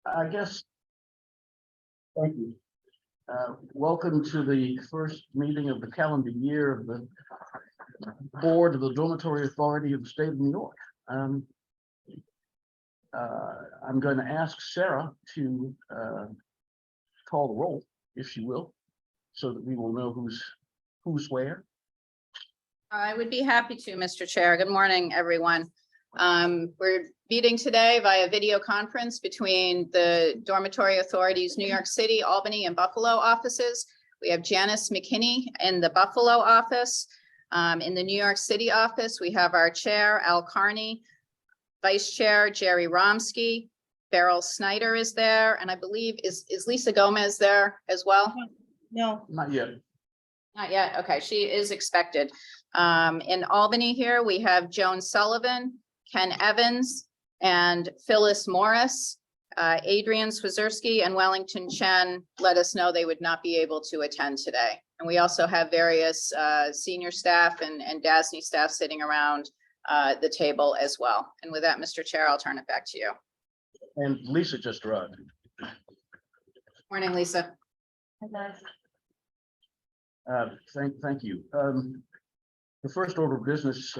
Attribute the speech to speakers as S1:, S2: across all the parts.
S1: I guess. Thank you. Welcome to the first meeting of the calendar year of the Board of the Dormitory Authority of the State of New York. I'm going to ask Sarah to call the roll, if she will, so that we will know who's where.
S2: I would be happy to, Mr. Chair. Good morning, everyone. We're meeting today via video conference between the Dormitory Authority's New York City, Albany, and Buffalo offices. We have Janice McKinney in the Buffalo office. In the New York City office, we have our chair, Al Carney, vice chair, Jerry Romsky, Beryl Snyder is there, and I believe is Lisa Gomez there as well?
S3: No.
S1: Not yet.
S2: Not yet. Okay, she is expected. In Albany here, we have Joan Sullivan, Ken Evans, and Phyllis Morris. Adrian Swazerski and Wellington Chen let us know they would not be able to attend today. And we also have various senior staff and DASNY staff sitting around the table as well. And with that, Mr. Chair, I'll turn it back to you.
S1: And Lisa just arrived.
S2: Morning, Lisa.
S1: Thank you. The first order of business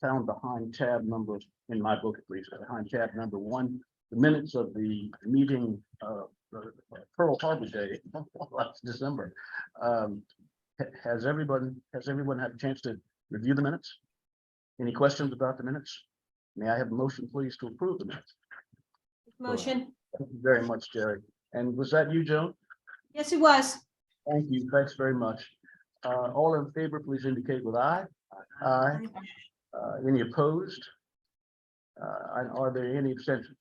S1: found behind tab number, in my book at least, behind tab number 1, the minutes of the meeting Pearl Harbor Day last December. Has everyone had a chance to review the minutes? Any questions about the minutes? May I have a motion, please, to approve the minutes?
S3: Motion.
S1: Thank you very much, Jerry. And was that you, Joan?
S3: Yes, it was.
S1: Thank you. Thanks very much. All in favor, please indicate with aye. Aye. Any opposed? And are there any abstentions?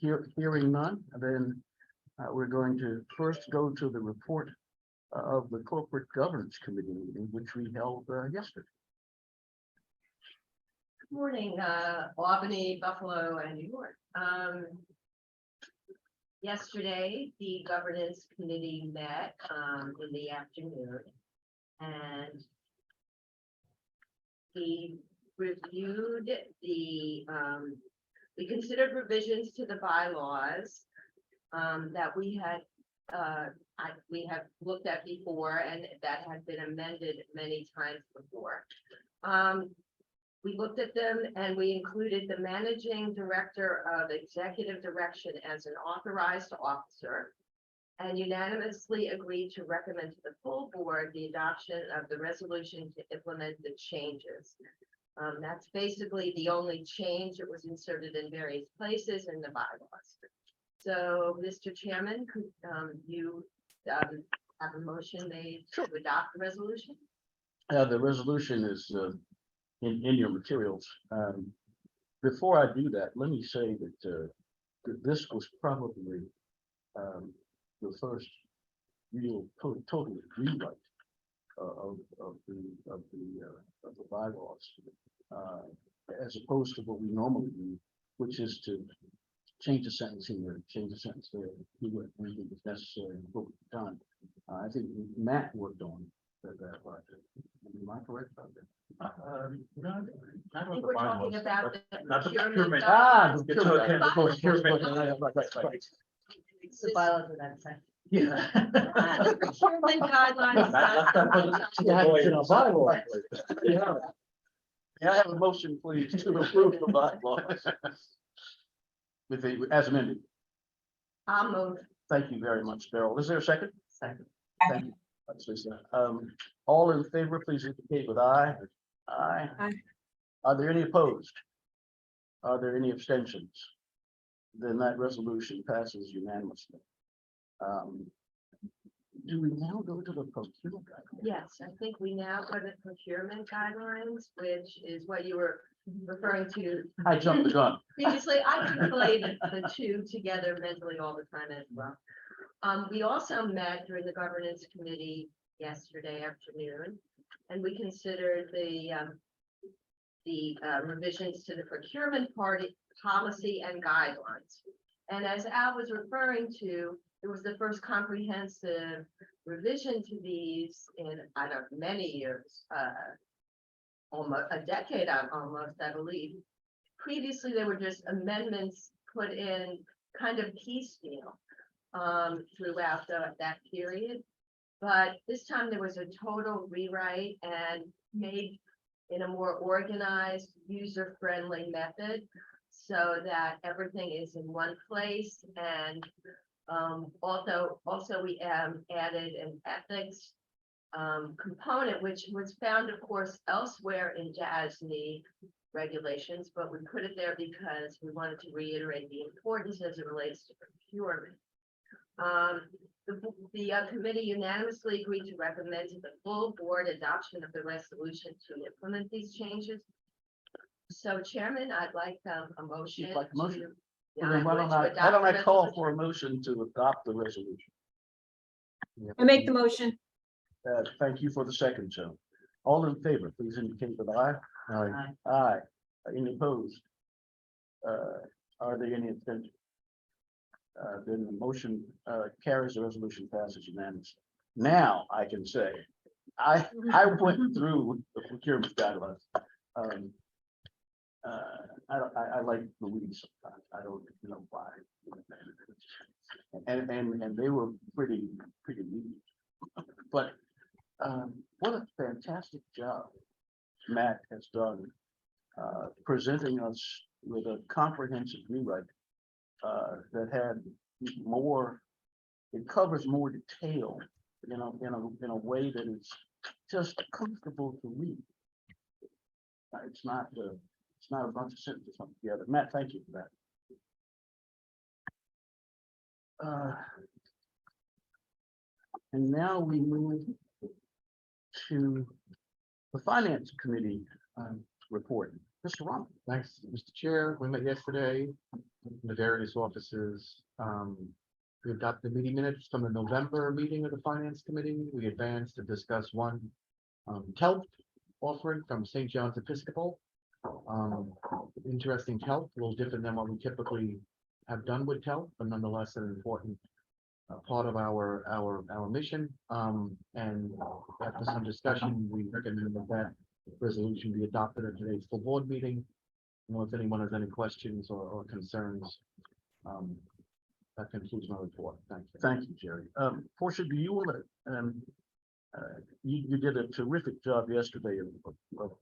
S1: Hearing none, then we're going to first go to the report of the Corporate Governance Committee meeting, which we held yesterday.
S4: Good morning, Albany, Buffalo, and New York. Yesterday, the governance committee met in the afternoon, and we reviewed we considered revisions to the bylaws that we have looked at before and that had been amended many times before. We looked at them and we included the managing director of executive direction as an authorized officer and unanimously agreed to recommend to the full board the adoption of the resolution to implement the changes. That's basically the only change that was inserted in various places in the bylaws. So, Mr. Chairman, could you have a motion made to adopt the resolution?
S1: The resolution is in your materials. Before I do that, let me say that this was probably the first real total rewrite of the bylaws, as opposed to what we normally do, which is to change a sentence here, change a sentence there, do what we think is necessary and what we've done. I think Matt worked on that project. Am I correct about that?
S4: I think we're talking about
S5: Not the
S4: procurement.
S5: procurement.
S1: Right.
S4: The bylaws of that section.
S5: Yeah.
S4: The procurement guidelines.
S1: May I have a motion, please, to approve the bylaws as amended?
S4: I'll move.
S1: Thank you very much, Beryl. Is there a second? Second. Thank you. That's Lisa. All in favor, please indicate with aye. Aye.
S3: Aye.
S1: Are there any opposed? Are there any abstentions? Then that resolution passes unanimously. Do we now go to the procurement guidelines?
S4: Yes, I think we now go to procurement guidelines, which is what you were referring to
S1: I jumped the gun.
S4: previously. I conflated the two together mentally all the time as well. We also met during the governance committee yesterday afternoon, and we considered the revisions to the procurement policy and guidelines. And as Al was referring to, it was the first comprehensive revision to these in, I don't know, many years, almost a decade, almost, I believe. previously there were just amendments put in kind of piecemeal throughout that period. But this time there was a total rewrite and made in a more organized, user-friendly method so that everything is in one place. And also we added an ethics component, which was found, of course, elsewhere in DASNY regulations, but we put it there because we wanted to reiterate the importance as it relates to procurement. The committee unanimously agreed to recommend to the full board adoption of the resolution to implement these changes. So, Chairman, I'd like a motion.
S1: You'd like a motion?
S4: to-
S1: Well, then
S4: I'm
S1: why
S4: going
S1: don't
S4: to
S1: I
S4: adopt the
S1: call
S4: resolution.
S1: for a motion to adopt the resolution?
S3: I make the motion.
S1: Thank you for the second, Joe. All in favor, please indicate with aye.
S4: Aye.
S1: Aye. Any opposed? Are there any abstentions? Then the motion carries, the resolution passes unanimously. Now I can say, I went through the procurement guidelines. I like Louise sometimes. I don't know why. And they were pretty neat. But what a fantastic job Matt has done presenting us with a comprehensive rewrite that had more, it covers more detail, in a way that is just comfortable to read. It's not a bunch of sentences put together. Matt, thank you for that. And now we move to the Finance Committee report. Mr. Ron.
S5: Thanks, Mr. Chair. We met yesterday in the various offices. We adopted the meeting minutes from the November meeting of the Finance Committee. We advanced to discuss one TELP offering from St. John's Episcopal. Interesting TELP, a little different than what we typically have done with TELP, but nonetheless an important part of our mission. And after some discussion, we recommend that resolution be adopted at today's full board meeting. If anyone has any questions or concerns, that concludes my report. Thank you.
S1: Thank you, Jerry. Portia, do you want to, you did a terrific job yesterday of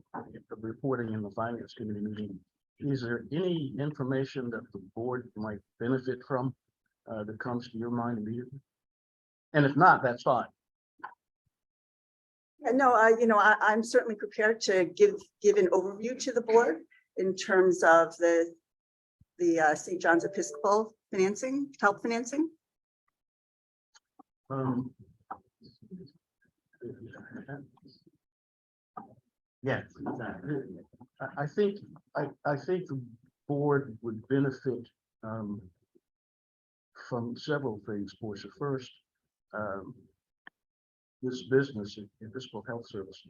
S1: reporting in the Finance Committee meeting. Is there any information that the board might benefit from that comes to your mind immediately? And if not, that's fine.
S6: Yeah, no, I'm certainly prepared to give an overview to the board in terms of the St. John's Episcopal financing, TELP financing.
S1: Yes, exactly. I think the board would benefit from several things, Portia. First, this business, Episcopal Health Service,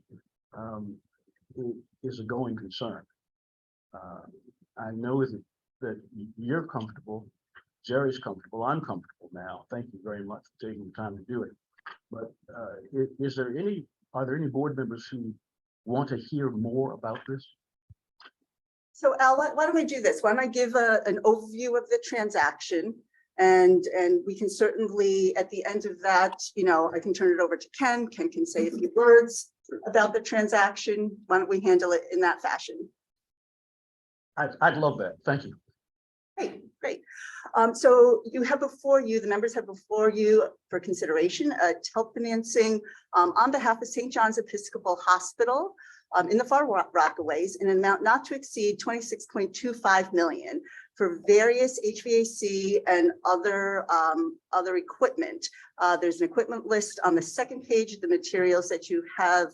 S1: is a going concern. I know that you're comfortable, Jerry's comfortable, I'm comfortable now. Thank you very much for taking the time to do it. But are there any board members who want to hear more about this?
S6: So Al, why don't we do this? Why don't I give an overview of the transaction, and we can certainly, at the end of that, I can turn it over to Ken. Ken can say a few words about the transaction. Why don't we handle it in that fashion?
S1: I'd love that. Thank you.
S6: Great. So you have before you, the members have before you for consideration, a TELP financing on behalf of St. John's Episcopal Hospital in the Far Rockaways in an amount not to exceed $26.25 million for various HVAC and other equipment. There's an equipment list on the second page of the materials that you have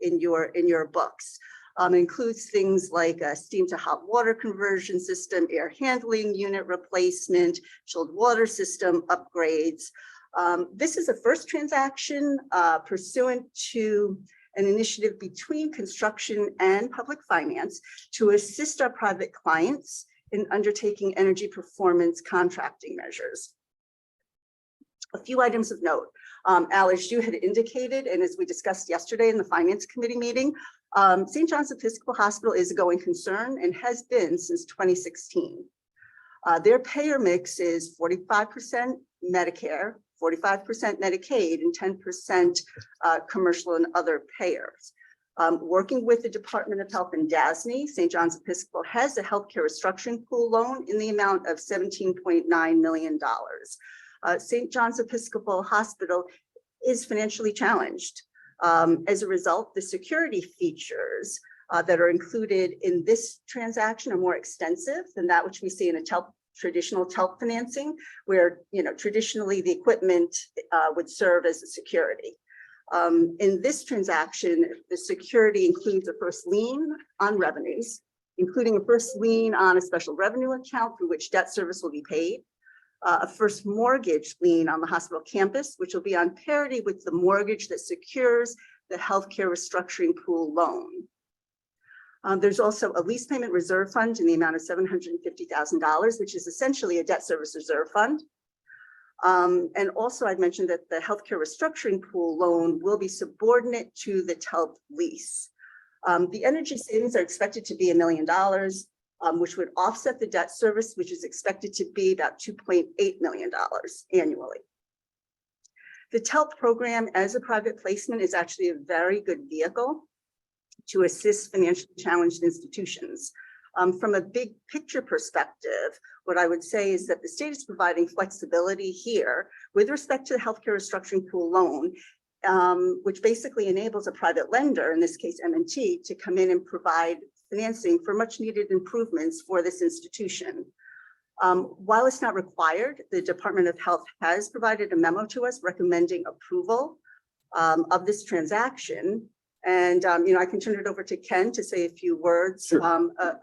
S6: in your books. Includes things like a steam to hot water conversion system, air handling unit replacement, chilled water system upgrades. This is a first transaction pursuant to an initiative between construction and public finance to assist our private clients in undertaking energy performance contracting measures. A few items of note. Al, as you had indicated, and as we discussed yesterday in the Finance Committee meeting, St. John's Episcopal Hospital is a going concern and has been since 2016. Their payer mix is 45% Medicare, 45% Medicaid, and 10% commercial and other payers. Working with the Department of Health and DASNY, St. John's Episcopal has a healthcare restructuring pool loan in the amount of $17.9 million. St. John's Episcopal Hospital is financially challenged. As a result, the security features that are included in this transaction are more extensive than that which we see in a traditional TELP financing, where traditionally the equipment would serve as a security. In this transaction, the security includes a first lien on revenues, including a first lien on a special revenue account through which debt service will be paid, a first mortgage lien on the hospital campus, which will be on parity with the mortgage that secures the healthcare restructuring pool loan. There's also a lease payment reserve fund in the amount of $750,000, which is essentially a debt service reserve fund. And also I'd mentioned that the healthcare restructuring pool loan will be subordinate to the TELP lease. The energy savings are expected to be $1 million, which would offset the debt service, which is expected to be about $2.8 million annually. The TELP program as a private placement is actually a very good vehicle to assist financially challenged institutions. From a big picture perspective, what I would say is that the state is providing flexibility here with respect to the healthcare restructuring pool loan, which basically enables a private lender, in this case M&T, to come in and provide financing for much needed improvements for this institution. While it's not required, the Department of Health has provided a memo to us recommending approval of this transaction. And, I can turn it over to Ken to say a few words
S7: Sure.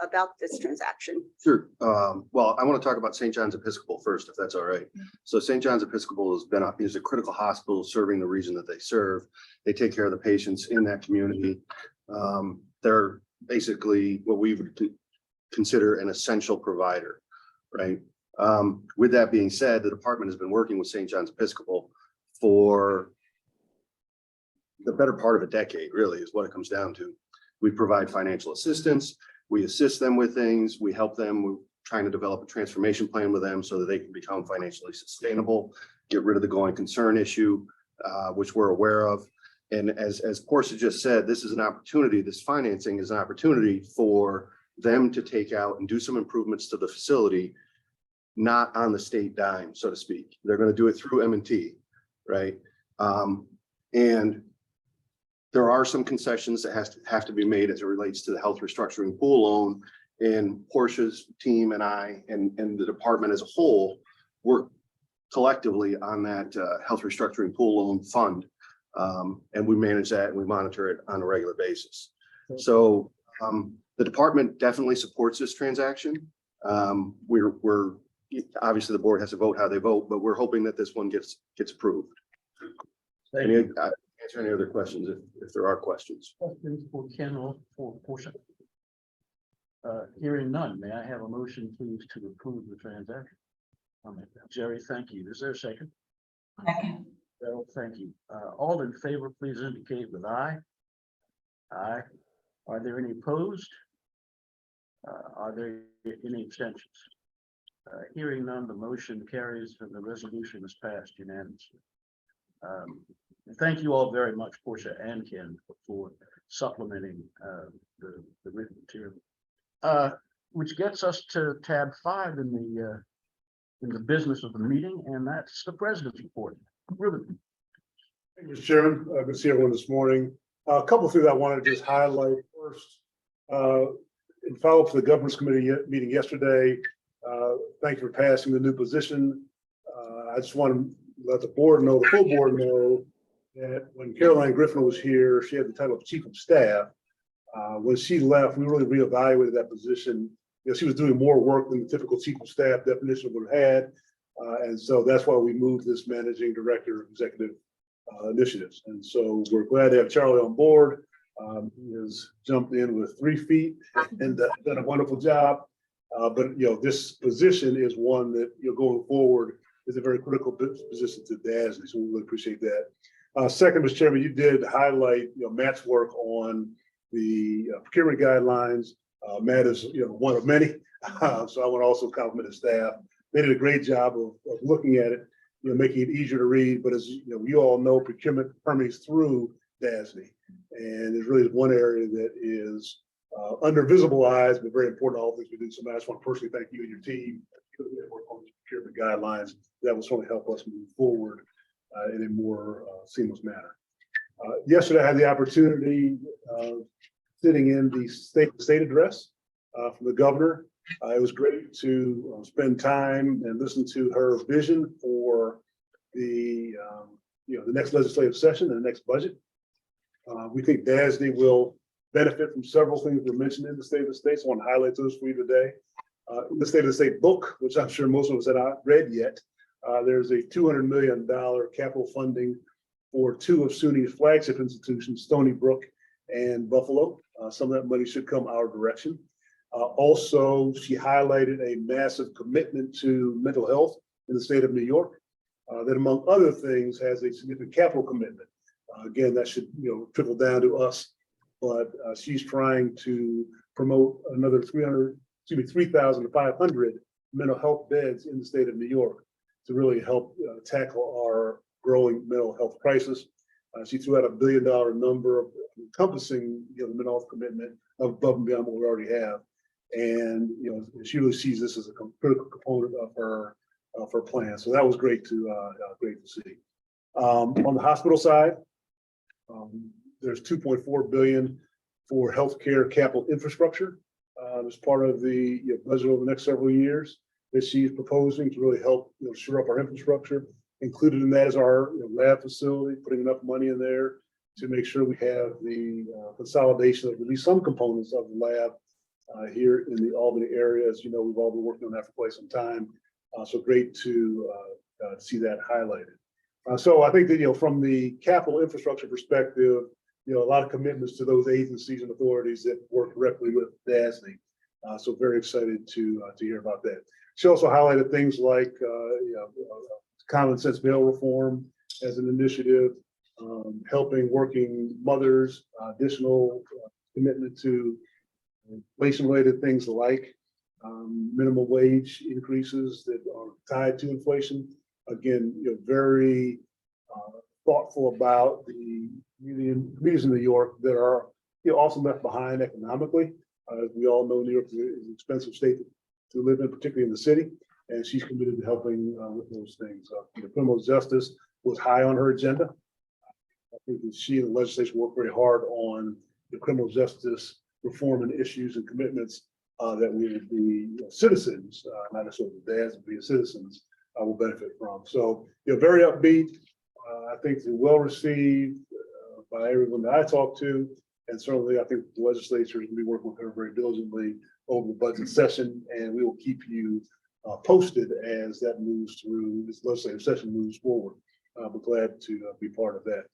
S6: About this transaction.
S7: Sure. Well, I want to talk about St. John's Episcopal first, if that's all right. So St. John's Episcopal is a critical hospital serving the region that they serve. They take care of the patients in that community. They're basically what we would consider an essential provider, right? With that being said, the department has been working with St. John's Episcopal for the better part of a decade, really, is what it comes down to. We provide financial assistance. We assist them with things. We help them. We're trying to develop a transformation plan with them so that they can become financially sustainable, get rid of the going concern issue, which we're aware of. And as Portia just said, this is an opportunity. This financing is an opportunity for them to take out and do some improvements to the facility, not on the state dime, so to speak. They're going to do it through M&T, right? And there are some concessions that have to be made as it relates to the health restructuring pool loan, and Portia's team and I and the department as a whole work collectively on that health restructuring pool loan fund. And we manage that and we monitor it on a regular basis. So the department definitely supports this transaction. We're obviously the board has to vote how they vote, but we're hoping that this one gets approved. Answer any other questions if there are questions.
S1: Questions for Ken or for Portia? Hearing none, may I have a motion, please, to approve the transaction? Jerry, thank you. Is there a second?
S3: Second.
S1: Bill, thank you. All in favor, please indicate with aye. Aye. Are there any opposed? Are there any abstentions? Hearing none, the motion carries and the resolution is passed unanimously. Thank you all very much, Portia and Ken, for supplementing the written material. Which gets us to tab 5 in the business of the meeting, and that's the president's report. Ruben.
S8: Thank you, Mr. Chairman. Good to see everyone this morning. A couple of things I want to just highlight. First, in follow-up to the governance committee meeting yesterday, thank you for passing the new position. I just want to let the board know, the full board know, that when Caroline Griffin was here, she had the title of Chief of Staff. When she left, we really reevaluated that position. She was doing more work than the typical Chief of Staff definition would have had. And so that's why we moved this Managing Director of Executive Initiatives. And so we're glad to have Charlie on board. He has jumped in with 3 feet and done a wonderful job. But this position is one that going forward is a very critical position to DASNY. So we really appreciate that. Second, Mr. Chairman, you did highlight Matt's work on the procurement guidelines. Matt is, one of many. So I want to also compliment his staff. They did a great job of looking at it, making it easier to read. But as you all know, procurement permeates through DASNY. And it really is one area that is under visible eyes, but very important to all things we do. So Matt, I just want to personally thank you and your team for the work on the procurement guidelines. That will certainly help us move forward in a more seamless manner. Yesterday, I had the opportunity sitting in the state address from the governor. It was great to spend time and listen to her vision for the the next legislative session and the next budget. We think DASNY will benefit from several things that were mentioned in the State of the State. So I want to highlight those for you today. In the State of the State book, which I'm sure most of us have not read yet, there's a $200 million capital funding for two of SUNY's flagship institutions, Stony Brook and Buffalo. Some of that money should come our direction. Also, she highlighted a massive commitment to mental health in the state of New York that, among other things, has a significant capital commitment. Again, that should trickle down to us, but she's trying to promote another 3,500 mental health beds in the state of New York to really help tackle our growing mental health crisis. She threw out $1 billion number encompassing the mental health commitment above and beyond what we already have. And she really sees this as a critical component of her plan. So that was great to see. On the hospital side, there's $2.4 billion for healthcare capital infrastructure as part of the budget over the next several years that she's proposing to really help shore up our infrastructure. Included in that is our lab facility, putting enough money in there to make sure we have the consolidation of at least some components of the lab here in the Albany area. As you know, we've all been working on that for quite some time. So great to see that highlighted. So I think that, from the capital infrastructure perspective, a lot of commitments to those agencies and authorities that work directly with DASNY. So very excited to hear about that. She also highlighted things like common sense mail reform as an initiative, helping working mothers, additional commitment to inflation-related things like minimum wage increases that are tied to inflation. Again, very thoughtful about the communities in New York that are also left behind economically. As we all know, New York is an expensive state to live in, particularly in the city, and she's committed to helping with those things. Criminal justice was high on her agenda. I think that she and the legislation worked very hard on the criminal justice reform and issues and commitments that we would be citizens, not necessarily dads, but being citizens will benefit from. So, very upbeat. I think they're well received by everyone that I talked to. And certainly I think the legislature is going to be working with her very diligently over the budget session, and we will keep you posted as that moves through, this legislative session moves forward. We're glad to be part of that.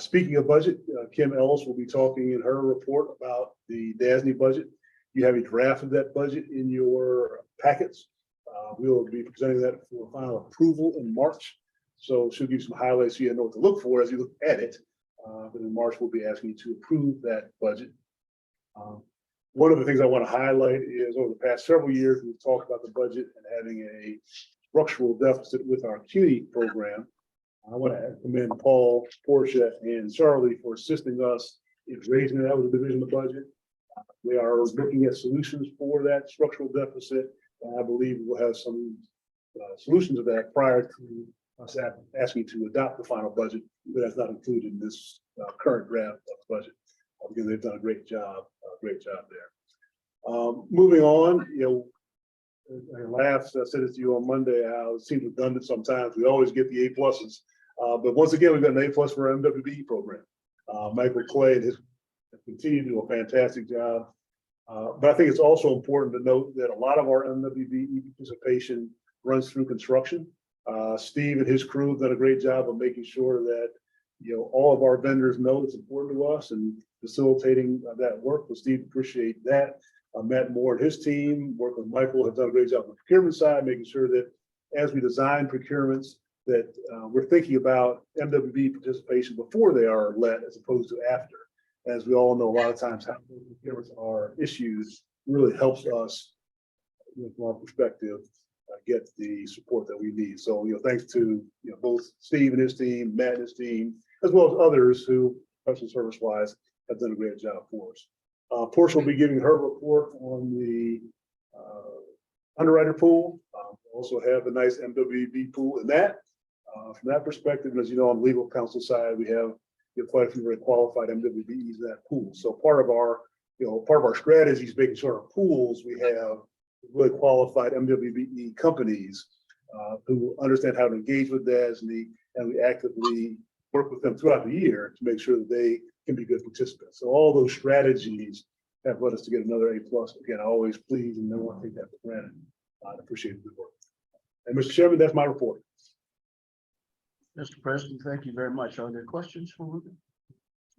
S8: Speaking of budget, Kim Ellis will be talking in her report about the DASNY budget. You have a draft of that budget in your packets. We will be presenting that for final approval in March. So she'll give you some highlights so you know what to look for as you look at it. But in March, we'll be asking you to approve that budget. One of the things I want to highlight is over the past several years, we've talked about the budget and having a structural deficit with our CUNY program. I want to commend Paul, Portia, and Charlie for assisting us in raising that with the division of the budget. We are looking at solutions for that structural deficit, and I believe we'll have some solutions to that prior to us asking to adopt the final budget, but that's not included in this current draft of the budget. Again, they've done a great job there. Moving on, I laughed, I said it to you on Monday, how it seems redundant sometimes. We always get the A+, but once again, we've got an A+ for our MWBE program. Michael Clay has continued to do a fantastic job. But I think it's also important to note that a lot of our MWBE participation runs through construction. Steve and his crew have done a great job of making sure that all of our vendors know it's important to us and facilitating that work. So Steve, appreciate that. Matt Moore and his team, working with Michael, have done a great job on the procurement side, making sure that as we design procurements, that we're thinking about MWBE participation before they are let, as opposed to after. As we all know, a lot of times how our issues really helps us, from our perspective, get the support that we need. So, thanks to, both Steve and his team, Matt and his team, as well as others who, professional service wise, have done a great job for us. Portia will be giving her report on the underwriter pool. Also have a nice MWB pool in that. From that perspective, and as you know, on the legal counsel side, we have quite a few very qualified MWBs in that pool. So part of our strategy is making sure our pools, we have really qualified MWBE companies who understand how to engage with DASNY, and we actively work with them throughout the year to make sure that they can be good participants. So all those strategies have led us to get another A+. Again, always pleased and never want to take that for granted. I appreciate the work. And Mr. Chairman, that's my report.
S1: Mr. President, thank you very much. Are there questions for Ruben?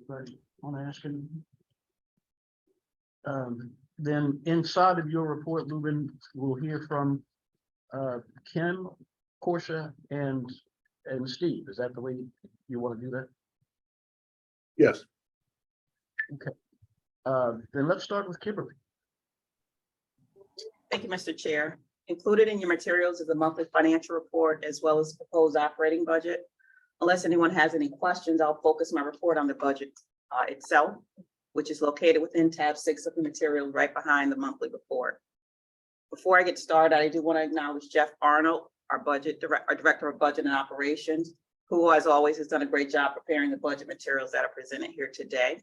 S1: Anybody want to ask him? Then inside of your report, Ruben, we'll hear from Kim, Portia, and Steve. Is that the way you want to do that?
S8: Yes.
S1: Then let's start with Kimberly.
S9: Thank you, Mr. Chair. Included in your materials is a monthly financial report as well as proposed operating budget. Unless anyone has any questions, I'll focus my report on the budget itself, which is located within tab 6 of the material right behind the monthly report. Before I get started, I do want to acknowledge Jeff Arnold, our Director of Budget and Operations, who as always has done a great job preparing the budget materials that are presented here today.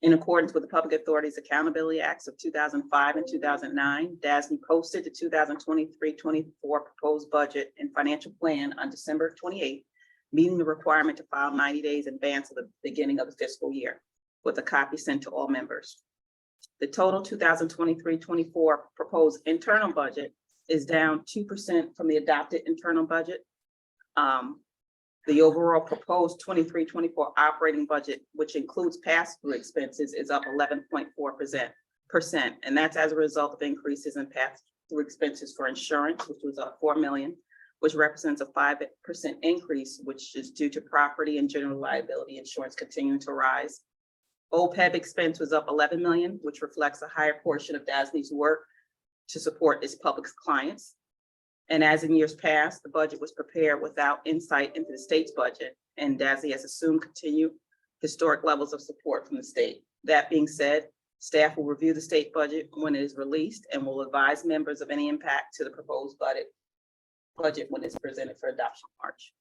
S9: In accordance with the Public Authorities Accountability Acts of 2005 and 2009, DASNY posted the 2023-24 proposed budget and financial plan on December 28th, meeting the requirement to file 90 days in advance of the beginning of the fiscal year, with a copy sent to all members. The total 2023-24 proposed internal budget is down 2% from the adopted internal budget. The overall proposed 23-24 operating budget, which includes pass-through expenses, is up 11.4%, and that's as a result of increases in pass-through expenses for insurance, which was up $4 million, which represents a 5% increase, which is due to property and general liability insurance continuing to rise. OPEB expense was up $11 million, which reflects a higher portion of DASNY's work to support its public clients. And as in years past, the budget was prepared without insight into the state's budget, and DASNY has assumed continued historic levels of support from the state. That being said, staff will review the state budget when it is released and will advise members of any impact to the proposed budget when it's presented for adoption in March.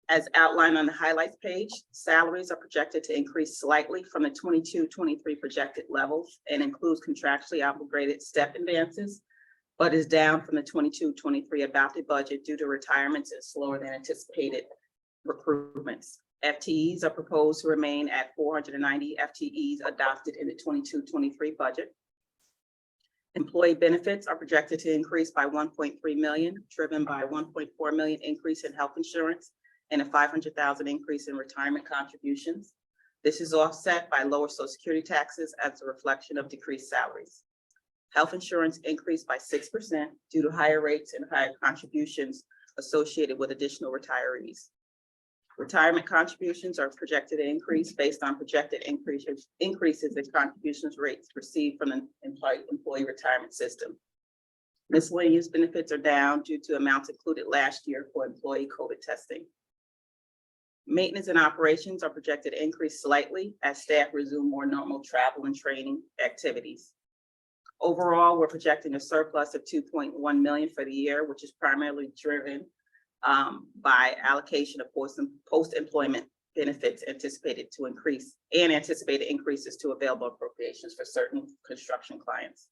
S9: As outlined on the highlights page, salaries are projected to increase slightly from the 22-23 projected levels and includes contractually obligated step advances, but is down from the 22-23 adopted budget due to retirements and slower than anticipated recruitments. FTEs are proposed to remain at 490 FTEs adopted in the 22-23 budget. Employee benefits are projected to increase by 1.3 million, driven by 1.4 million increase in health insurance and a 500,000 increase in retirement contributions. This is offset by lower Social Security taxes as a reflection of decreased salaries. Health insurance increased by 6% due to higher rates and higher contributions associated with additional retirees. Retirement contributions are projected to increase based on projected increases in contributions rates received from the employee retirement system. Miscellaneous benefits are down due to amounts included last year for employee COVID testing. Maintenance and operations are projected to increase slightly as staff resume more normal travel and training activities. Overall, we're projecting a surplus of 2.1 million for the year, which is primarily driven by allocation of post-employment benefits anticipated to increase and anticipated increases to available appropriations for certain construction clients.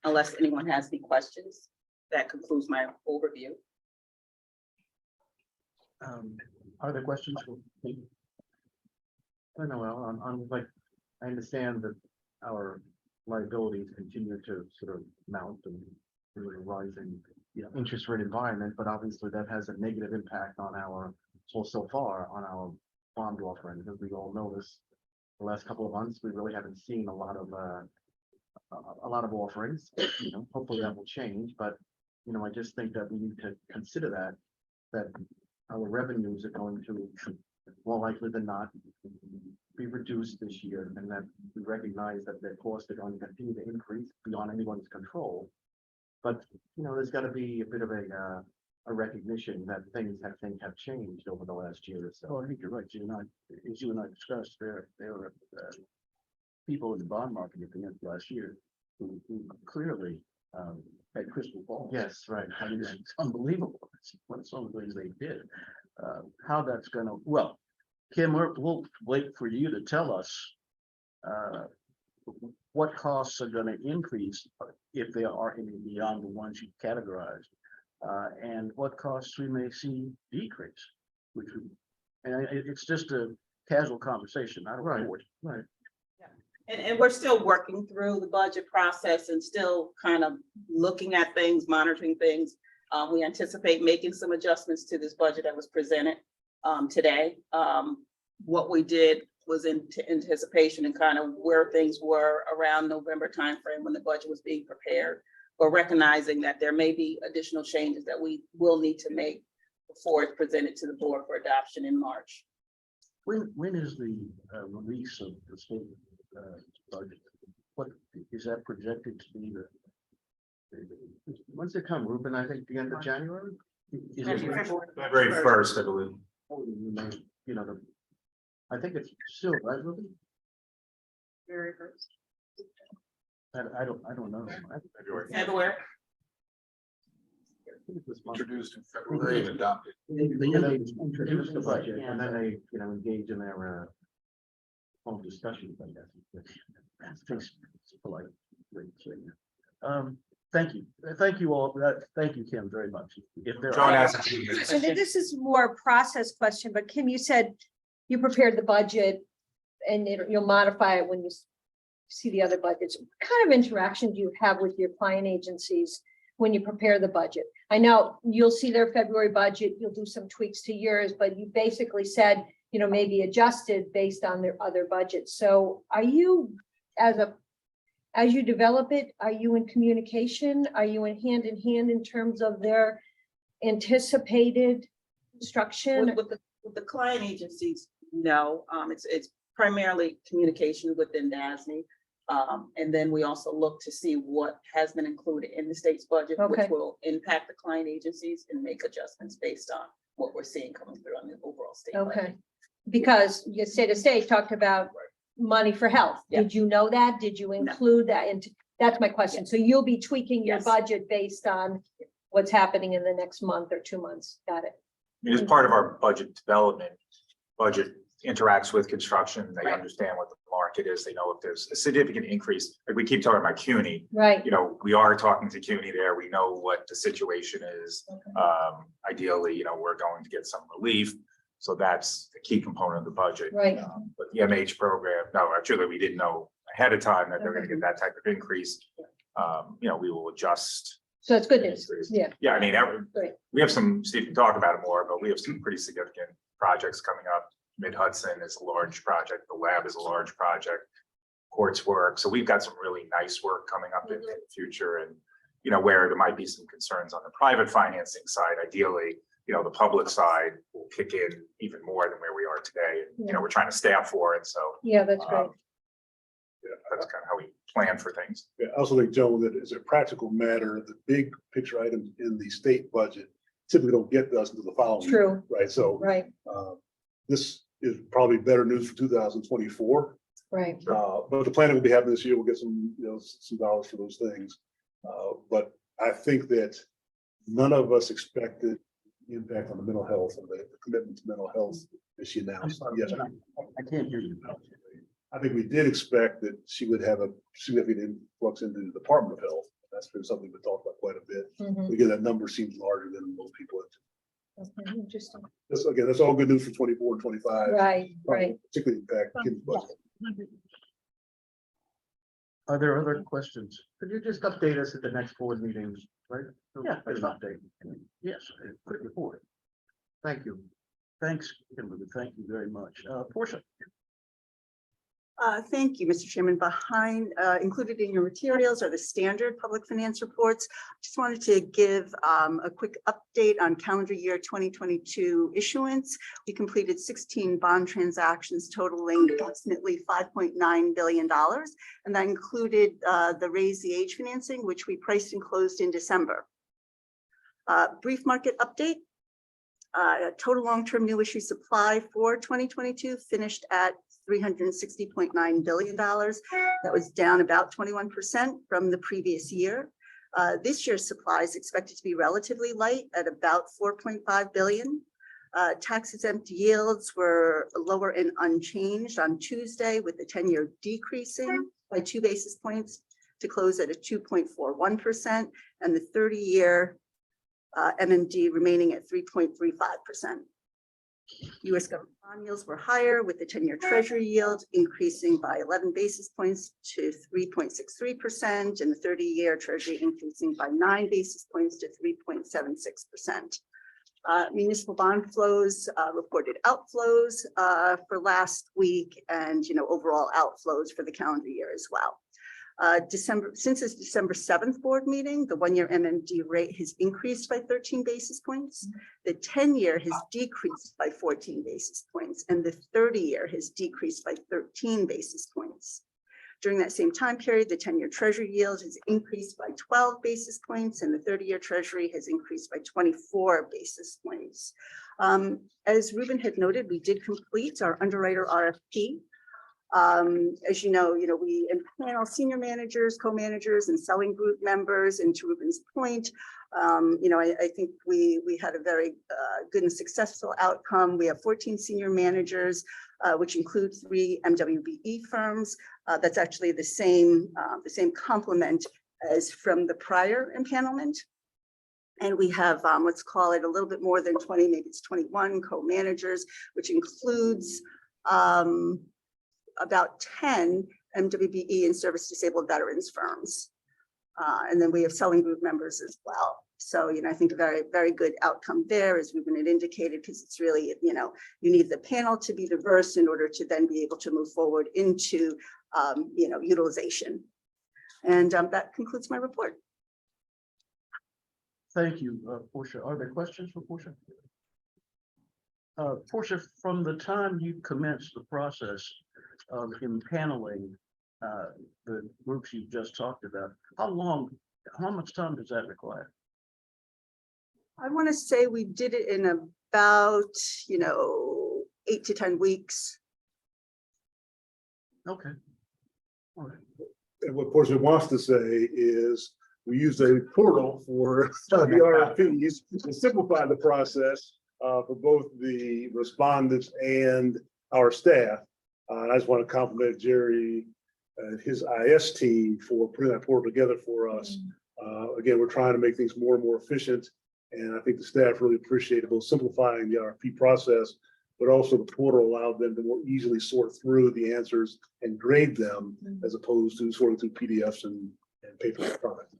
S9: Unless anyone has any questions, that concludes my overview.
S1: Are there questions?
S5: I don't know, I'm like, I understand that our liabilities continue to sort of mount and really rising, interest rate environment, but obviously that has a negative impact on our, so far on our bond offering. As we all notice, the last couple of months, we really haven't seen a lot of offerings. Hopefully that will change, but I just think that we need to consider that our revenues are going to more likely than not, be reduced this year, and that we recognize that their costs are going to continue to increase beyond anyone's control. But, there's gotta be a bit of a recognition that things have changed over the last year or so.
S1: Well, I think you're right. As you and I discussed, there were people in the bond market at the end of last year who clearly had crystal balls.
S5: Yes, right.
S1: I mean, it's unbelievable. What some of the things they did. How that's gonna, well, Kim, we'll wait for you to tell us what costs are gonna increase if there are any beyond the ones you categorized, and what costs we may see decrease, which would, and it's just a casual conversation. I don't
S5: Right.
S1: know.
S5: Right.
S9: And we're still working through the budget process and still kind of looking at things, monitoring things. We anticipate making some adjustments to this budget that was presented today. What we did was in anticipation and kind of where things were around November timeframe when the budget was being prepared. But recognizing that there may be additional changes that we will need to make before it's presented to the board for adoption in March.
S1: When is the release of the state budget? What is that projected to be?
S5: When's it come, Ruben? I think the end of January?
S1: Is it?
S10: February 1st, I believe.
S1: I think it's still, right, Ruben?
S9: Very first.
S1: I don't know.
S10: February.
S9: February.
S10: Introduced in February and adopted.
S1: They
S5: Introduce the budget and then they, engage in their own discussions, I guess. That's polite.
S1: Thank you. Thank you all. Thank you, Kim, very much. If there
S10: John
S1: are,
S10: has a few minutes.
S3: So this is more a process question, but Kim, you said you prepared the budget and you'll modify it when you see the other budgets. What kind of interaction do you have with your client agencies when you prepare the budget? I know you'll see their February budget, you'll do some tweaks to yours, but you basically said, maybe adjusted based on their other budgets. So are you, as you develop it, are you in communication? Are you in hand in terms of their anticipated construction?
S9: With the client agencies, no, it's primarily communication within DASNY. And then we also look to see what has been included in the state's budget,
S3: Okay.
S9: which will impact the client agencies and make adjustments based on what we're seeing coming through on the overall state. budget.
S3: Okay, because your state talked about money for health.
S9: Yeah.
S3: Did you know that? Did you include that? And that's my question. So you'll be tweaking your
S9: Yes.
S3: budget based on what's happening in the next month or 2 months. Got it.
S10: As part of our budget development, budget interacts with construction. They
S9: Right.
S10: understand what the market is. They know if there's a significant increase. Like we keep talking about CUNY,
S3: Right.
S10: we are talking to CUNY there. We know what the situation is.
S3: Okay.
S10: Ideally, we're going to get some relief. So that's the key component of the budget.
S3: Right.
S10: But the MH program, no, actually, we didn't know ahead of time that they're gonna get that type of increase. We will adjust.
S3: So it's good news. Yeah.
S10: Yeah, I mean,
S3: Great.
S10: we have some, Steve can talk about it more, but we have some pretty significant projects coming up. Mid Hudson is a large project. The lab is a large project. Courts work. So we've got some really nice work coming up in the future and, where there might be some concerns on the private financing side, ideally, the public side will kick in even more than where we are today. And,
S3: Yeah.
S10: we're trying to staff for it. So
S3: Yeah, that's great.
S10: that's kind of how we plan for things.
S8: Yeah, I also think, Joe, that as a practical matter, the big picture items in the state budget typically don't get to us until the following. year,
S3: True.
S8: Right, so
S3: Right.
S8: this is probably better news for 2024.
S3: Right.
S8: But the planning will be happening this year. We'll get some, some dollars for those things. But I think that none of us expected the impact on the mental health and the commitment to mental health that she announced yesterday.
S1: I can't hear you.
S8: I think we did expect that she would have a significant influx into the Department of Health. That's been something we talked about quite a bit.
S3: Mhm.
S8: Again, that number seems larger than most people.
S3: Okay, Interesting.
S8: That's all good news for 24 and 25.
S3: Right, right.
S8: Particularly impact Kim's budget.
S1: Are there other questions?
S5: Could you just update us at the next board meetings, right?
S1: Yeah,
S5: There's
S1: that's
S5: an update.
S1: Yes, a quick report.
S5: Thank you.
S1: Thanks, Kimberly. Thank you very much. Portia.
S6: Thank you, Mr. Chairman. Included in your materials are the standard public finance reports. Just wanted to give a quick update on calendar year 2022 issuance. We completed 16 bond transactions totaling approximately $5.9 billion. And that included the Raise the Age financing, which we priced and closed in December. Brief market update. Total long-term new issue supply for 2022 finished at $360.9 billion. That was down about 21% from the previous year. This year's supply is expected to be relatively light at about 4.5 billion. Tax exempt yields were lower and unchanged on Tuesday, with the 10-year decreasing by 2 basis points to close at a 2.41%, and the 30-year MMD remaining at 3.35%. U.S. government bond yields were higher, with the 10-year Treasury yield increasing by 11 basis points to 3.63%, and the 30-year Treasury increasing by 9 basis points to 3.76%. Municipal bond flows reported outflows for last week, and overall outflows for the calendar year as well. Since its December 7th board meeting, the 1-year MMD rate has increased by 13 basis points. The 10-year has decreased by 14 basis points, and the 30-year has decreased by 13 basis points. During that same time period, the 10-year Treasury yield has increased by 12 basis points, and the 30-year Treasury has increased by 24 basis points. As Ruben had noted, we did complete our underwriter RFP. As you know, we impanel senior managers, co-managers, and selling group members. And to Ruben's point, I think we had a very good and successful outcome. We have 14 senior managers, which includes 3 MWBE firms. That's actually the same complement as from the prior impanelment. And we have, let's call it a little bit more than 20, maybe it's 21 co-managers, which includes about 10 MWBE and service disabled veterans firms. And then we have selling group members as well. So, I think a very, very good outcome there, as Ruben had indicated, because it's really, you need the panel to be diverse in order to then be able to move forward into, utilization. And that concludes my report.
S1: Thank you, Portia. Are there questions for Portia? Portia, from the time you commenced the process of impaneling the groups you just talked about, how much time does that require?
S6: I want to say we did it in about, 8 to 10 weeks.
S1: Okay. All right.
S8: And what Portia wants to say is we used a portal for the RFPs to simplify the process for both the respondents and our staff. I just want to compliment Jerry and his IS team for putting that portal together for us. Again, we're trying to make things more and more efficient. And I think the staff really appreciated both simplifying the RFP process, but also the portal allowed them to more easily sort through the answers and grade them as opposed to sorting through PDFs and paper product.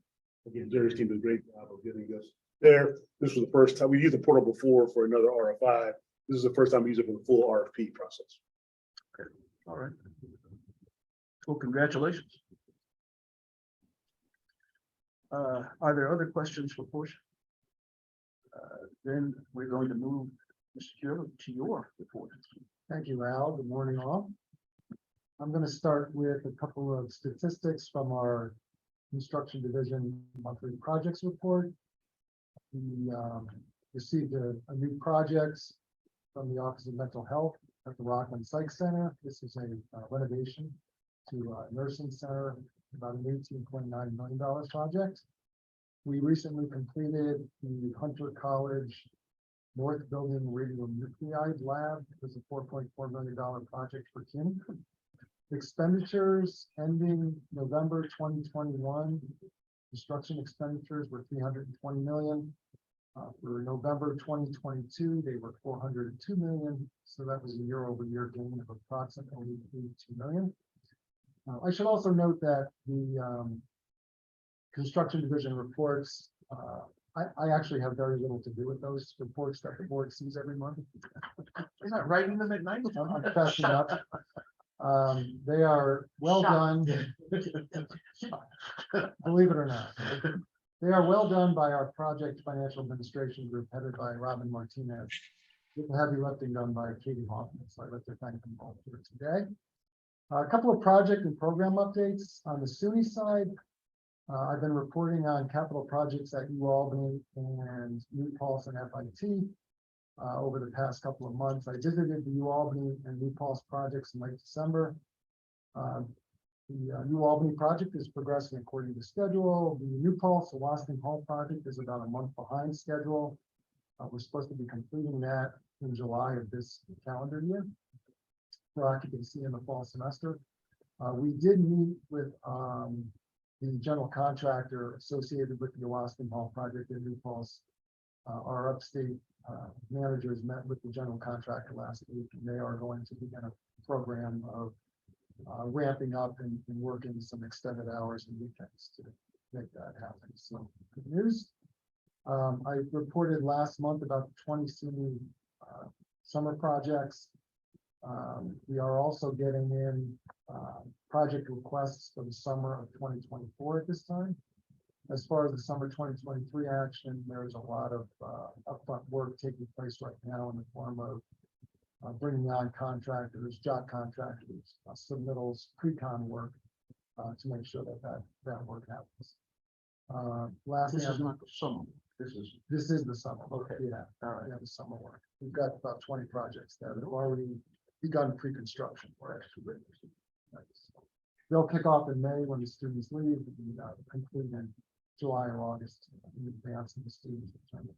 S8: Again, Jerry's team did a great job of getting us there. This was the first time we used the portal before for another RFI. This is the first time we used it for the full RFP process.
S1: Okay. All right. Well, congratulations. Are there other questions for Portia? Then we're going to move, Mr. Chairman, to your report.
S11: Thank you, Al. Good morning, all. I'm going to start with a couple of statistics from our construction division monthly projects report. We received a new project from the Office of Mental Health at the Rockland Psych Center. This is a renovation to a nursing center, about an $18.9 million project. We recently completed the Hunter College North Building Radionuclide Lab. It was a $4.4 million project for Kim. Expenditures ending November 2021. Construction expenditures were $320 million. For November 2022, they were $402 million. So that was a year-over-year gain of approximately $82 million. I should also note that the construction division reports, I actually have very little to do with those reports that the board sees every month.
S5: You're not writing them at night?
S11: I'm fessing up. They are well done. Believe it or not. They are well done by our project financial administration group headed by Robin Martinez. With the heavy lifting done by Katie Hoffman. So I'd like to thank them all for today. A couple of project and program updates on the SUNY side. I've been reporting on capital projects at UAlbany and New Paltz and FIT over the past couple of months. I visited the UAlbany and New Paltz projects in late December. The UAlbany project is progressing according to schedule. The New Paltz, the Waston Hall project is about a month behind schedule. We're supposed to be completing that in July of this calendar year for occupancy in the fall semester. We did meet with the general contractor associated with the Waston Hall project in New Paltz. Our upstate managers met with the general contractor last week, and they are going to begin a program of ramping up and working some extended hours and weekends to make that happen. So good news. I reported last month about 20 SUNY summer projects. We are also getting in project requests for the summer of 2024 at this time. As far as the summer 2023 action, there's a lot of upfront work taking place right now in the form of bringing on contractors, job contractors, submittals, pre-con work to make sure that work happens. Lastly,
S1: This is not the summer.
S11: this is the summer.
S1: Okay.
S11: Yeah,
S1: All right.
S11: yeah, the summer work. We've got about 20 projects that have already begun pre-construction work. They'll kick off in May when the students leave and complete in July or August in advance of the students return.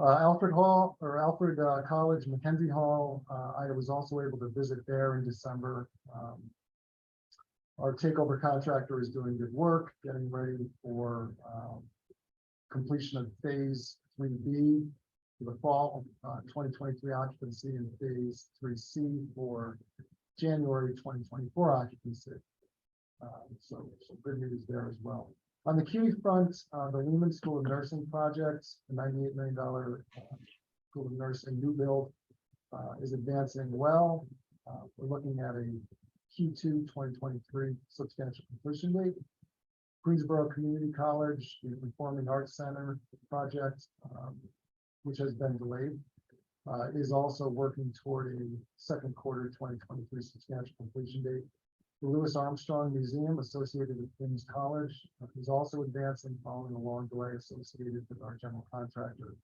S11: Alfred College, Mackenzie Hall, I was also able to visit there in December. Our takeover contractor is doing good work, getting ready for completion of phase 3B for the fall 2023 occupancy and phase 3C for January 2024 occupancy. So good news there as well. On the CUNY front, the Lehman School of Nursing project, the $98 million School of Nursing new build is advancing well. We're looking at a Q2 2023 substantial completion date. Queensborough Community College, the Performing Arts Center project, which has been delayed, is also working toward a second quarter 2023 substantial completion date. The Louis Armstrong Museum associated with King's College is also advancing following a long delay associated with our general contractor.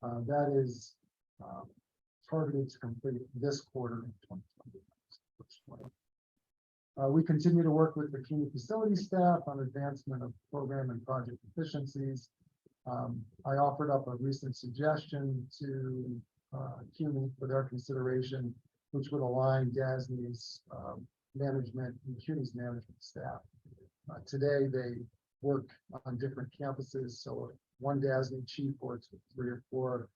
S11: That is targeted to complete this quarter in 2020. We continue to work with the CUNY facility staff on advancement of program and project efficiencies. I offered up a recent suggestion to CUNY for their consideration, which would align DASNY's management and CUNY's management staff. Today, they work on different campuses, so one DASNY chief works with 3 or 4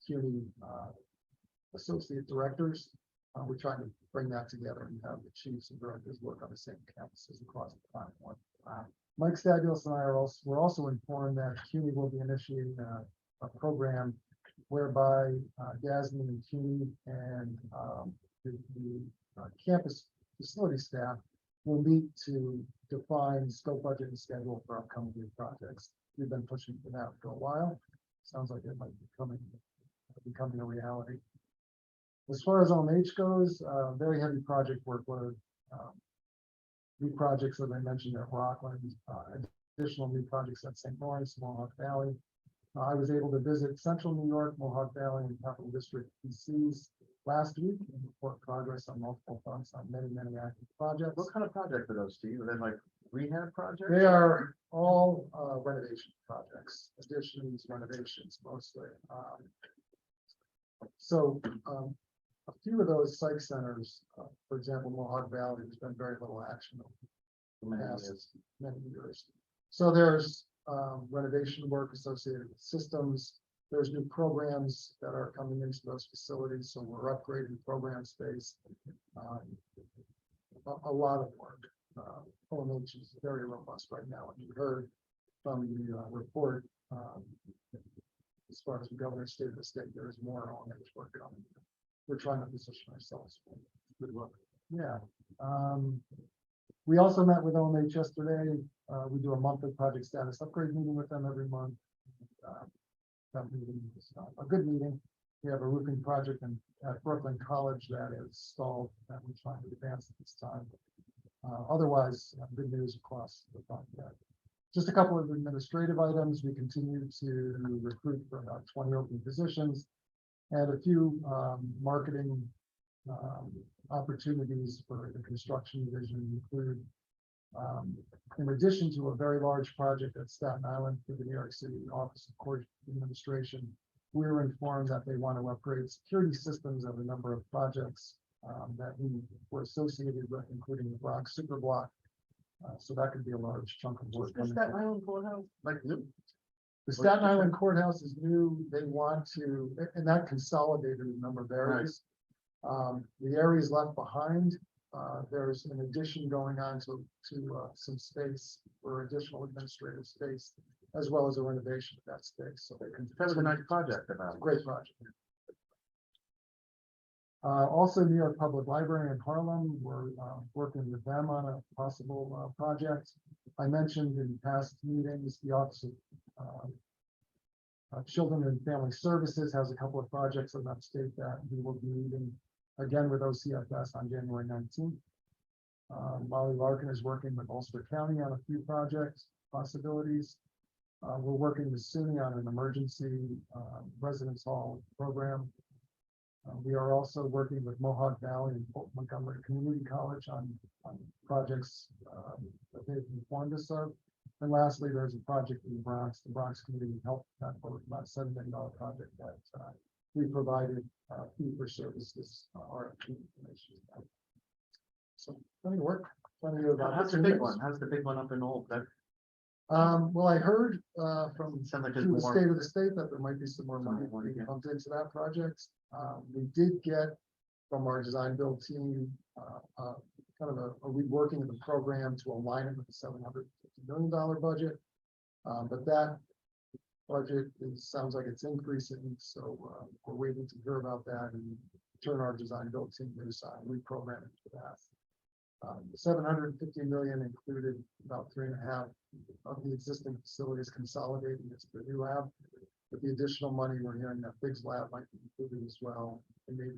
S11: CUNY associate directors. We're trying to bring that together and have the chiefs and directors work on the same campuses across the platform. Mike Stadios and I were also informed that CUNY will be initiating a program whereby DASNY and CUNY and the campus facility staff will meet to define scope, budget, and schedule for upcoming new projects. We've been pushing for that for a while. Sounds like it might be becoming a reality. As far as OMH goes, very heavy project workload. New projects, as I mentioned, at Rockland, additional new projects at St. Lawrence, Mohawk Valley. I was able to visit Central New York, Mohawk Valley, and Capital District PCs last week and report progress on multiple fronts on many active projects.
S1: What kind of project are those, Steve? Are they like rehab projects?
S11: They are all renovation projects, additions, renovations mostly. A few of those psych centers, for example, Mohawk Valley, there's been very little action over the past many years. So there's renovation work associated with systems. There's new programs that are coming into those facilities, so we're upgrading program space. A lot of work. OMH is very robust right now, and you heard from the report. As far as the governor's state of the state, there is more OMH work coming. We're trying to position ourselves for
S1: Good luck.
S11: Yeah. We also met with OMH yesterday. We do a monthly project status upgrade meeting with them every month. That meeting was a good meeting. We have a roofing project at Brooklyn College that is stalled that we're trying to advance at this time. Otherwise, good news across the project. Just a couple of administrative items. We continue to recruit for about 20 open positions and a few marketing opportunities for the construction division include, in addition to a very large project at Staten Island for the New York City Office of Court Administration, we were informed that they want to upgrade security systems of a number of projects that we were associated with, including the Bronx Super Block. So that could be a large chunk of work. coming from-
S1: Island Courthouse, like new.
S11: The Staten Island Courthouse is new. They want to, and that consolidated a number of areas. The areas left behind, there's an addition going on to some space for additional administrative space, as well as a renovation of that space. So they can.
S1: That was a nice project
S11: It's a
S1: about.
S11: great project. Also, New York Public Library in Harlem, we're working with them on a possible project. I mentioned in past meetings, the Office of Children and Family Services has a couple of projects in upstate that we will be meeting again with OCFS on January 19th. Molly Larkin is working with Ulster County on a few projects possibilities. We're working with SUNY on an emergency residence hall program. We are also working with Mohawk Valley and Montgomery Community College on projects that they've informed us of. And lastly, there's a project in the Bronx Community Health Network, about a $7 million project that we provided fee for services, RFP information. So plenty of work, plenty of.
S1: How's the big one? How's the big one up in Old? That
S11: Well, I heard from
S1: sounds like
S11: through
S1: there's
S11: the
S1: more.
S11: state of the state that there might be some more money being pumped into that project. We did get from our design build team kind of a reworking of the program to align it with the $750 million budget. But that budget sounds like it's increasing, so we're waiting to hear about that and turn our design build team loose on reprogramming for that. The $750 million included about 3.5 of the existing facilities consolidating into the new lab. With the additional money, we're hearing that Biggs Lab might be included as well, and maybe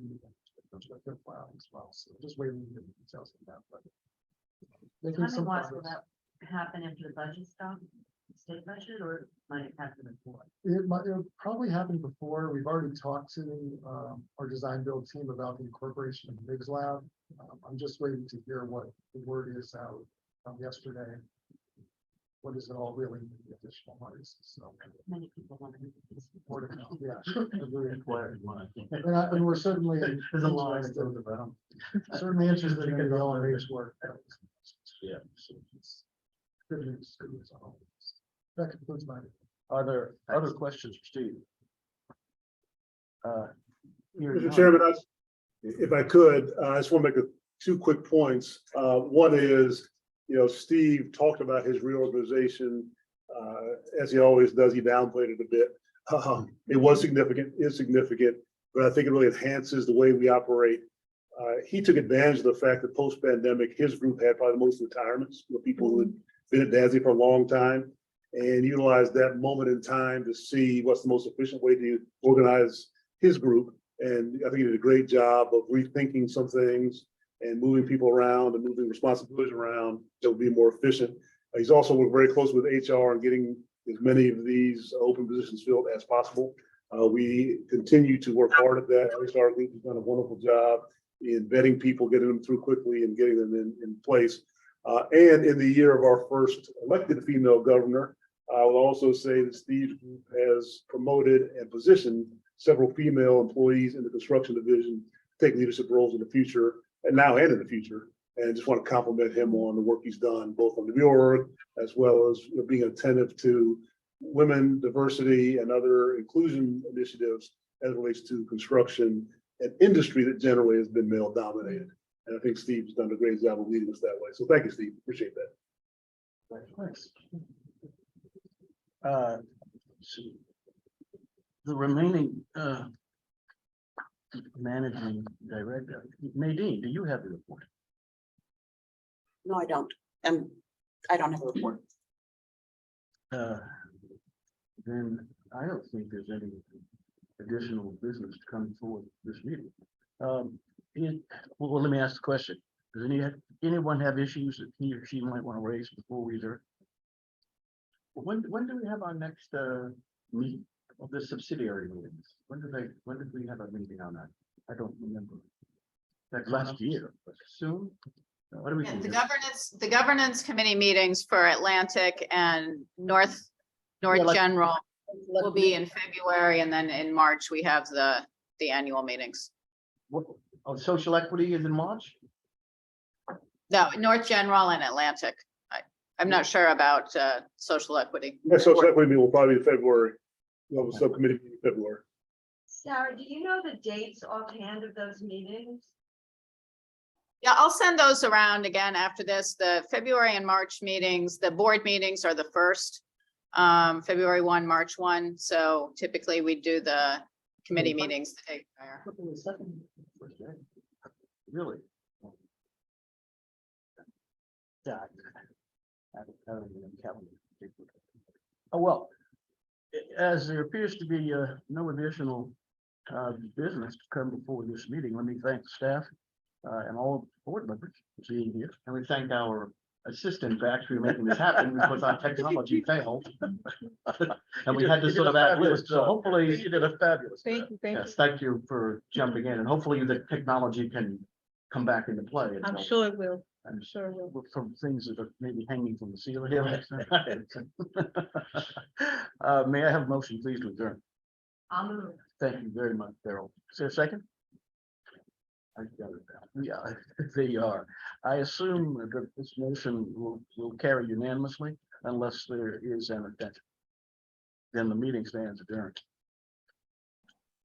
S11: a fifth lab as well. So just waiting to get the details of that. But making some
S4: Timing-wise, will
S11: progress.
S4: that happen after the budget stop, state budget, or might it happen before?
S11: It'll probably happen before. We've already talked to our design build team about the incorporation of the Biggs Lab. I'm just waiting to hear what the word is out yesterday. What does it all really mean, the additional monies? So
S4: Many people want to.
S11: more to come. Yeah. Agreed.
S1: There's
S11: And we're certainly
S1: a lot of
S11: interested,
S1: those about.
S11: certainly interested in the LMH work.
S1: Yeah.
S11: So it's good news. Good news on all of this. That concludes my.
S1: Are there other questions for Steve? Hearing
S8: Mr.
S1: none.
S8: Chairman, if I could, I just want to make two quick points. One is, Steve talked about his reorganization. As he always does, he downplayed it a bit. It was significant, is significant, but I think it really enhances the way we operate. He took advantage of the fact that post-pandemic, his group had probably the most retirements, people who had been at DASNY for a long time, and utilized that moment in time to see what's the most efficient way to organize his group. And I think he did a great job of rethinking some things and moving people around and moving responsibilities around that would be more efficient. He's also worked very close with HR and getting as many of these open positions filled as possible. We continue to work hard at that. HR group has done a wonderful job in vetting people, getting them through quickly and getting them in place. And in the year of our first elected female governor, I will also say that Steve's group has promoted and positioned several female employees in the construction division to take leadership roles in the future and now and in the future. And just want to compliment him on the work he's done, both on the bureau as well as being attentive to women, diversity, and other inclusion initiatives as it relates to construction, an industry that generally has been male dominated. And I think Steve's done a great job of leading us that way. So thank you, Steve. Appreciate that.
S11: Thanks.
S1: The remaining Managing Director. Nadine, do you have the report?
S6: No, I don't. I don't have a report.
S1: Then I don't think there's any additional business to come forward this meeting. Well, let me ask the question. Does anyone have issues that he or she might want to raise before we adjourn? When do we have our next meeting of the subsidiary meetings? When did we have a meeting on that? I don't remember. Like last year, but soon? What do we?
S2: Yeah,
S1: do?
S2: the governance committee meetings for Atlantic and North
S1: like-
S2: General will be in February, and then in March, we have the annual meetings.
S1: What, social equity is in March?
S2: No, North General and Atlantic. I'm not sure about social equity.
S8: Next social equity meeting will probably be in February. We'll have a subcommittee meeting in February.
S4: Sarah, do you know the dates offhand of those meetings?
S2: Yeah, I'll send those around again after this. The February and March meetings, the board meetings are the first. February 1, March 1. So typically we do the committee meetings the day prior.
S1: Really? Yeah. I don't even count. Oh, well, as there appears to be no additional business to come before this meeting, let me thank the staff and all board members for being here. And we thank our assistant for actually making this happen because our technology failed. And we had to sort of add list, so hopefully you did a fabulous.
S3: Thank you,
S1: Yes, thank you for jumping in, and hopefully the technology can come back into play. and
S3: I'm
S1: help.
S3: sure it will.
S1: I'm
S3: I'm sure it will.
S1: From things that are maybe hanging from the ceiling. May I have a motion, please, to adjourn?
S4: I'll move.
S1: Thank you very much, Daryl. Is there a second? I got it down. Yeah, they are. I assume that this motion will carry unanimously unless there is an objection. Then the meeting stands adjourned.